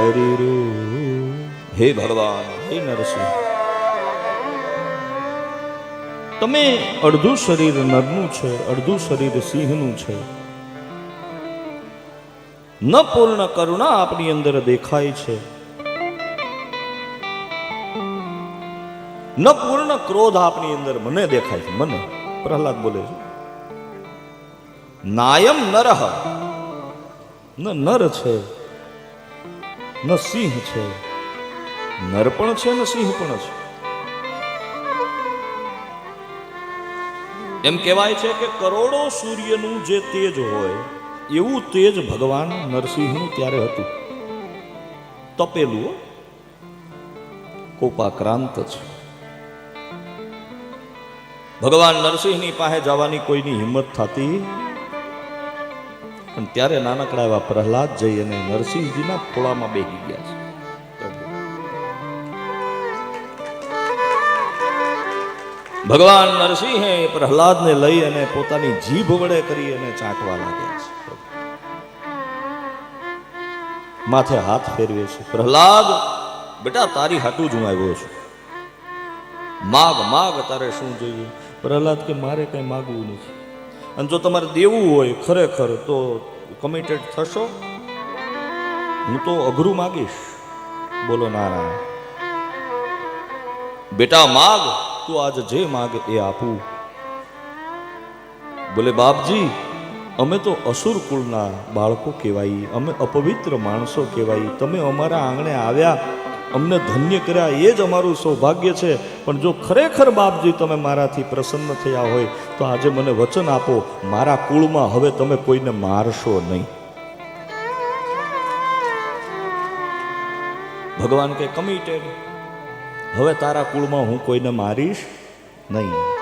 હરિરૂ. હે ભગવાન, હે નરસિંહ, તમે અડધું શરીર નરનું છે, અડધું શરીર સિંહનું છે. ન પૂર્ણ કરુણા આપની અંદર દેખાય છે, ન પૂર્ણ ક્રોધ આપની અંદર મને દેખાય છે. મને પ્રહલાદ બોલે છે, નાયમ નરહ, ન નર છે ન સિંહ છે. નર પણ છે ને સિંહ પણ છે. એમ કહેવાય છે કે કરોડો સૂર્યનું જે તેજ હોય એવું તેજ ભગવાન નરસિંહનું ત્યારે હતું. તપેલું, કોપાક્રાંત છે. ભગવાન નરસિંહની પાસે જવાની કોઈની હિંમત થતી, પણ ત્યારે નાનકડા એવા પ્રહલાદ જઈ અને નરસિંહજીના ખોળામાં બેસી ગયા છે. ભગવાન નરસિંહે પ્રહલાદને લઈ અને પોતાની જીભ વડે કરી અને ચાટવા લાગ્યા છે. માથે હાથ ફેરવે છે. પ્રહલાદ, બેટા તારી હાટું જ હું આવ્યો છું. માગ માગ, તારે શું જોઈએ? પ્રહલાદ કે મારે કઈ માગવું નથી, અને જો તમારે દેવું હોય ખરેખર તો કમિટેડ થશો, હું તો અઘરું માગીશ. બોલો નારાયણ. બેટા માગ, તું આજ જે માગ એ આપું. બોલે બાપજી, અમે તો અસુર કુળના બાળકો કહેવાય, અમે અપવિત્ર માણસો કહેવાય. તમે અમારા આંગણે આવ્યા, અમને ધન્ય કર્યા, એ જ અમારું સૌભાગ્ય છે. પણ જો ખરેખર બાપજી તમે મારાથી પ્રસન્ન થયા હોય તો આજે મને વચન આપો, મારા કુળમાં હવે તમે કોઈને મારશો નહીં. ભગવાન કે કમિટેડ, હવે તારા કુળમાં હું કોઈને મારીશ નહીં.